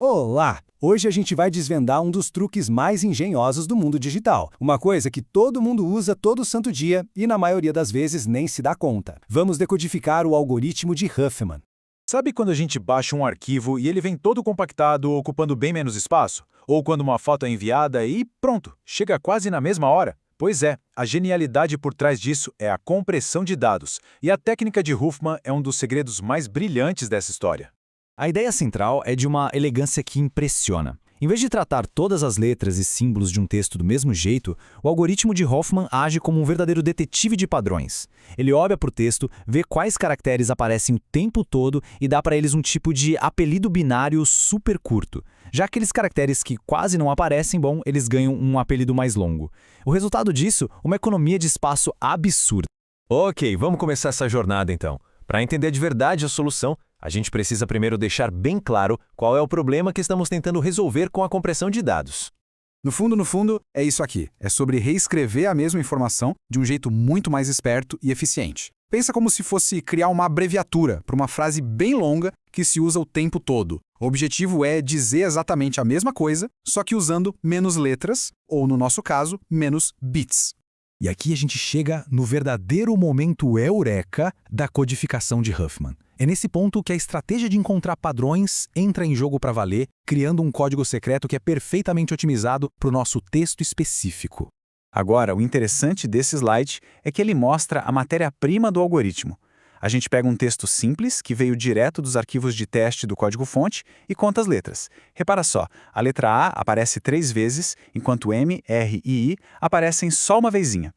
Olá! Hoje a gente vai desvendar um dos truques mais engenhosos do mundo digital. Uma coisa que todo mundo usa todo santo dia e na maioria das vezes nem se dá conta. Vamos decodificar o algoritmo de Huffman. Sabe quando a gente baixa um arquivo e ele vem todo compactado, ocupando bem menos espaço? Ou quando uma foto é enviada e pronto, chega quase na mesma hora? Pois é, a genialidade por trás disso é a compressão de dados, e a técnica de Huffman é um dos segredos mais brilhantes dessa história. A ideia central é de uma elegância que impressiona. Em vez de tratar todas as letras e símbolos de um texto do mesmo jeito, o algoritmo de Huffman age como um verdadeiro detetive de padrões. Ele olha para o texto, vê quais caracteres aparecem o tempo todo e dá para eles um tipo de apelido binário super curto. Já aqueles caracteres que quase não aparecem, bom, eles ganham um apelido mais longo. O resultado disso, uma economia de espaço absurda. Ok, vamos começar essa jornada então. Para entender de verdade a solução, a gente precisa primeiro deixar bem claro qual é o problema que estamos tentando resolver com a compressão de dados. No fundo, é isso aqui. É sobre reescrever a mesma informação de um jeito muito mais esperto e eficiente. Pensa como se fosse criar uma abreviatura para uma frase bem longa que se usa o tempo todo. O objetivo é dizer exatamente a mesma coisa, só que usando menos letras, ou no nosso caso, menos bits. E aqui a gente chega no verdadeiro momento eureka da codificação de Huffman. É nesse ponto que a estratégia de encontrar padrões entra em jogo para valer, criando um código secreto que é perfeitamente otimizado para o nosso texto específico. Agora, o interessante desse slide é que ele mostra a matéria-prima do algoritmo. A gente pega um texto simples, que veio direto dos arquivos de teste do código-fonte, e conta as letras. Repara só, a letra A aparece 3 vezes, enquanto M, R e I aparecem só uma vezinha.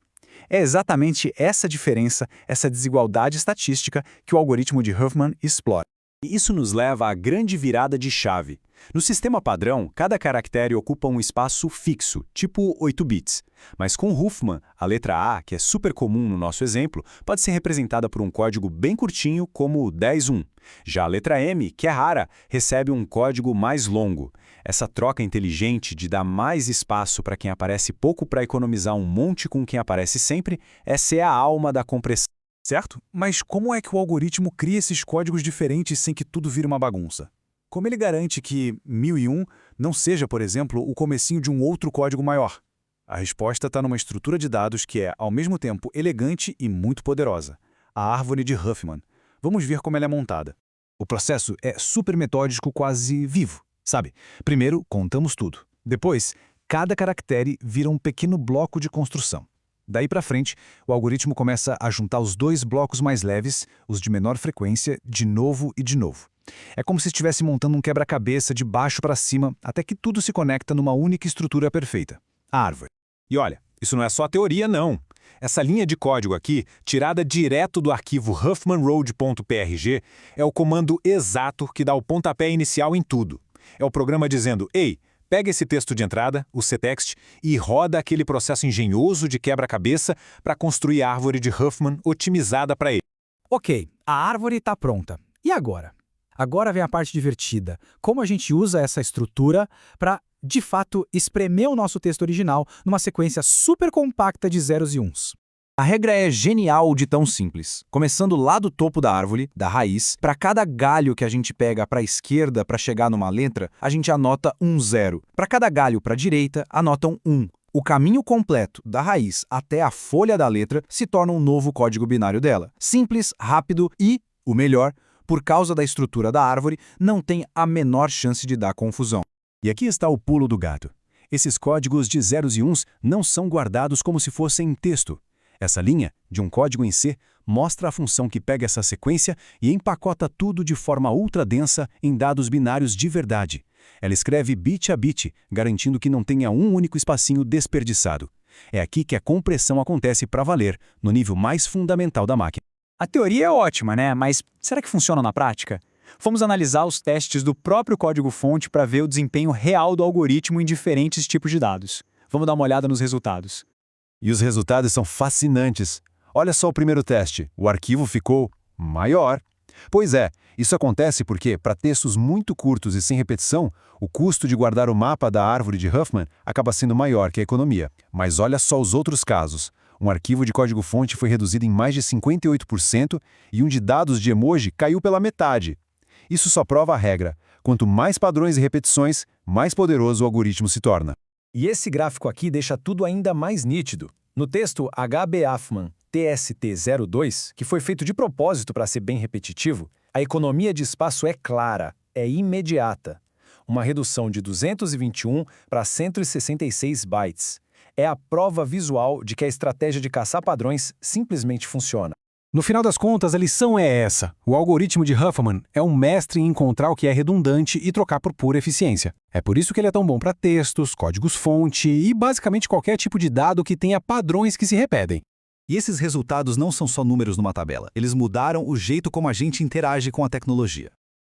É exatamente essa diferença, essa desigualdade estatística que o algoritmo de Huffman explora. E isso nos leva à grande virada de chave. No sistema padrão, cada caractere ocupa um espaço fixo, tipo 8 bits. Mas com Huffman, a letra A, que é super comum no nosso exemplo, pode ser representada por um código bem curtinho, como 10-1. Já a letra M, que é rara, recebe um código mais longo. Essa troca inteligente de dar mais espaço para quem aparece pouco para economizar um monte com quem aparece sempre, essa é a alma da compressão. Certo? Mas como é que o algoritmo cria esses códigos diferentes sem que tudo vire uma bagunça? Como ele garante que 1001 não seja, por exemplo, o comecinho de um outro código maior? A resposta está numa estrutura de dados que é, ao mesmo tempo, elegante e muito poderosa. A árvore de Huffman. Vamos ver como ela é montada. O processo é super metódico, quase vivo, sabe? Primeiro, contamos tudo. Depois, cada caractere vira um pequeno bloco de construção. Daí para frente, o algoritmo começa a juntar os dois blocos mais leves, os de menor frequência, de novo e de novo. É como se estivesse montando um quebra-cabeça de baixo para cima, até que tudo se conecta numa única estrutura perfeita, a árvore. E olha, isso não é só teoria não. Essa linha de código aqui, tirada direto do arquivo huffmanroad.prg, é o comando exato que dá o pontapé inicial em tudo. É o programa dizendo, ei, pega esse texto de entrada, o ctext, e roda aquele processo engenhoso de quebra-cabeça para construir a árvore de Huffman otimizada para ele. Ok, a árvore está pronta. E agora? Agora vem a parte divertida. Como a gente usa essa estrutura para, de fato, espremer o nosso texto original numa sequência super compacta de zeros e uns. A regra é genial de tão simples. Começando lá do topo da árvore, da raiz, para cada galho que a gente pega para a esquerda para chegar numa letra, a gente anota um zero. Para cada galho para a direita, anotam um. O caminho completo da raiz até a folha da letra se torna um novo código binário dela. Simples, rápido e, o melhor, por causa da estrutura da árvore, não tem a menor chance de dar confusão. E aqui está o pulo do gato. Esses códigos de zeros e uns não são guardados como se fossem texto. Essa linha, de um código em C, mostra a função que pega essa sequência e empacota tudo de forma ultra densa em dados binários de verdade. Ela escreve bit a bit, garantindo que não tenha um único espacinho desperdiçado. É aqui que a compressão acontece para valer, no nível mais fundamental da máquina. A teoria é ótima, né? Mas será que funciona na prática? Fomos analisar os testes do próprio código-fonte para ver o desempenho real do algoritmo em diferentes tipos de dados. Vamos dar uma olhada nos resultados. E os resultados são fascinantes. Olha só o primeiro teste. O arquivo ficou maior. Pois é, isso acontece porque, para textos muito curtos e sem repetição, o custo de guardar o mapa da árvore de Huffman acaba sendo maior que a economia. Mas olha só os outros casos. Um arquivo de código-fonte foi reduzido em mais de 58% e um de dados de emoji caiu pela metade. Isso só prova a regra. Quanto mais padrões e repetições, mais poderoso o algoritmo se torna. E esse gráfico aqui deixa tudo ainda mais nítido. No texto HB Affman TST02, que foi feito de propósito para ser bem repetitivo, a economia de espaço é clara, é imediata. Uma redução de 221 para 166 bytes. É a prova visual de que a estratégia de caçar padrões simplesmente funciona. No final das contas, a lição é essa. O algoritmo de Huffman é um mestre em encontrar o que é redundante e trocar por pura eficiência. É por isso que ele é tão bom para textos, códigos-fonte e basicamente qualquer tipo de dado que tenha padrões que se repetem. E esses resultados não são só números numa tabela. Eles mudaram o jeito como a gente interage com a tecnologia.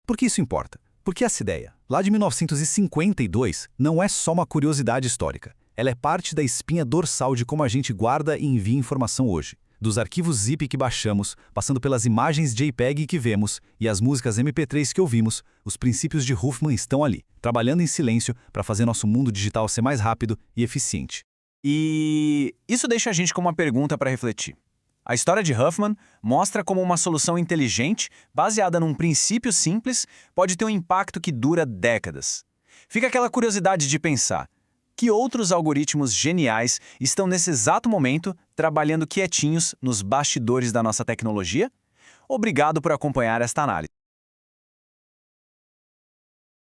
Por que isso importa? Porque essa ideia, lá de 1952, não é só uma curiosidade histórica. Ela é parte da espinha dorsal de como a gente guarda e envia informação hoje. Dos arquivos zip que baixamos, passando pelas imagens JPEG que vemos e as músicas MP3 que ouvimos, os princípios de Huffman estão ali, trabalhando em silêncio para fazer nosso mundo digital ser mais rápido e eficiente. E isso deixa a gente com uma pergunta para refletir. A história de Huffman mostra como uma solução inteligente, baseada num princípio simples, pode ter um impacto que dura décadas. Fica aquela curiosidade de pensar: que outros algoritmos geniais estão nesse exato momento trabalhando quietinhos nos bastidores da nossa tecnologia? Obrigado por acompanhar esta análise.